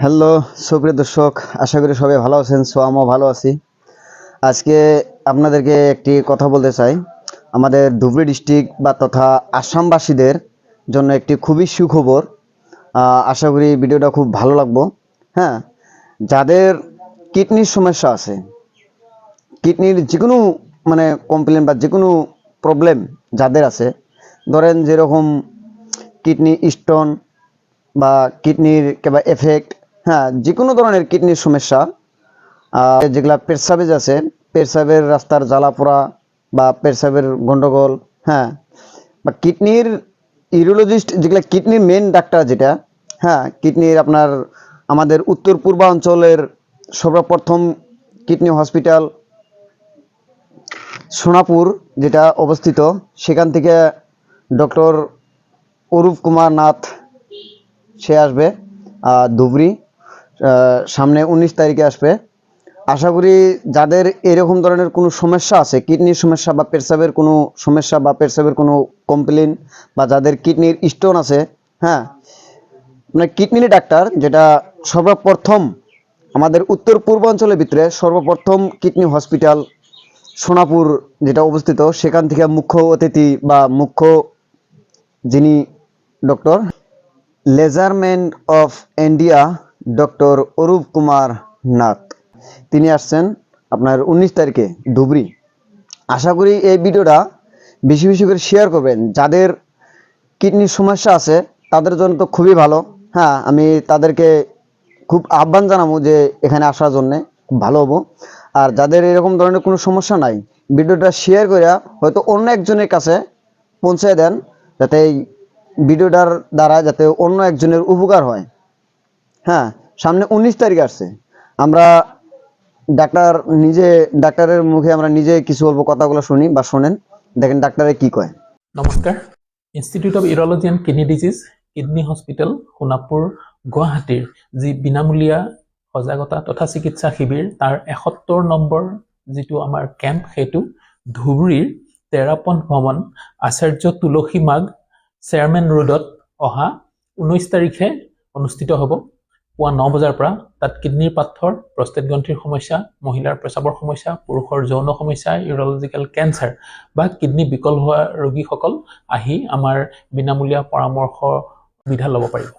Hello সুপ্রিয় দর্শক, আশা করি সবাই ভালো আছেন। সো আমিও ভালো আছি। আজকে আপনাদেরকে একটি কথা বলতে চাই। আমাদের ধুবড়ী ডিস্ট্রিক্ট বা তথা আসামবাসীদের জন্য একটি খুবই সুখবর। আশা করি ভিডিওটা খুব ভালো লাগবে। হ্যাঁ, যাদের কিডনির সমস্যা আছে, কিডনির যে কোনো কমপ্লেন বা যে কোনো প্রবলেম যাদের আছে, ধরেন যেরকম কিডনি স্টোন বা কিডনির কিংবা এফেক্ট, হ্যাঁ, যে কোনো ধরনের কিডনির সমস্যা, যেগুলা পেটসাবেজ আছে, পেটসাবের রাস্তার জ্বালাপোড়া বা পেটসাবের গন্ডগোল, হ্যাঁ, বা কিডনির ইউরোলজিস্ট, যেগুলা কিডনির মেন ডাক্তার যেটা, হ্যাঁ, কিডনির আপনার আমাদের উত্তর পূর্বাঞ্চলের সর্বপ্রথম কিডনি হসপিটাল সোনাপুর যেটা অবস্থিত, সেখান থেকে ডক্টর অরূপ কুমার নাথ সে আসবে ধুবড়ী, সামনে 19 তারিখে আসবে। আশা করি যাদের এরকম ধরনের কোনো সমস্যা আছে, কিডনির সমস্যা বা পেটসাবের কোনো সমস্যা বা পেটসাবের কোনো কমপ্লেন, বা যাদের কিডনির স্টোন আছে, হ্যাঁ, মানে কিডনির ডাক্তার যেটা সর্বপ্রথম আমাদের উত্তর পূর্বাঞ্চলের ভিতরে সর্বপ্রথম কিডনি হসপিটাল সোনাপুর যেটা অবস্থিত, সেখান থেকে মুখ্য অতিথি বা মুখ্য যিনি ডক্টর লেজারম্যান of India doctor Arup Kumar Nath, তিনি আসছেন আপনার 19 তারিখে ধুবড়ী। আশা করি এই ভিডিওটা বেশি বেশি করে শেয়ার করবেন। যাদের কিডনির সমস্যা আছে তাদের জন্য তো খুবই ভালো। হ্যাঁ, আমি তাদেরকে খুব আহ্বান জানাবো যে এখানে আসার জন্যে, খুব ভালো হবো। আর যাদের এরকম ধরনের কোনো সমস্যা নাই, ভিডিওটা শেয়ার করে হয়তো অন্য একজনের কাছে পৌঁছে দেন, যাতে এই ভিডিওটার দ্বারা যাতে অন্য একজনের উপকার হয়। হ্যাঁ, সামনে 19 তারিখ আসছে। আমরা ডাক্তারের মুখে আমরা নিজে কিছু বলবো, কথাগুলো শুনি বা শোনেন, দেখেন ডাক্তারে কি কয়। নমস্কাৰ। Institute of urology and kidney disease kidney hospital Sonapur গুৱাহাটীৰ যি বিনামূলীয়া সজাগতা তথা চিকিৎসা শিবিৰ, তাৰ 71 নম্বৰ যিটো আমাৰ কেম্প, সেইটো ধুবুৰীৰ তেৰাপন ভৱন আচাৰ্য তুলসী মাগ চেয়াৰমেন ৰোডত অহা 19 তাৰিখে অনুষ্ঠিত হ'ব পুৱা 9 বজাৰ পৰা। তাত কিডনিৰ পাথৰ, প্ৰষ্টেট গ্ৰন্থিৰ সমস্যা, মহিলাৰ প্ৰস্ৰাৱৰ সমস্যা, পুৰুষৰ যৌন সমস্যা, ইউৰলজিকেল কেঞ্চাৰ বা কিডনি বিকল হোৱা ৰোগীসকল আহি আমাৰ বিনামূলীয়া পৰামৰ্শ সুবিধা ল'ব পাৰিব।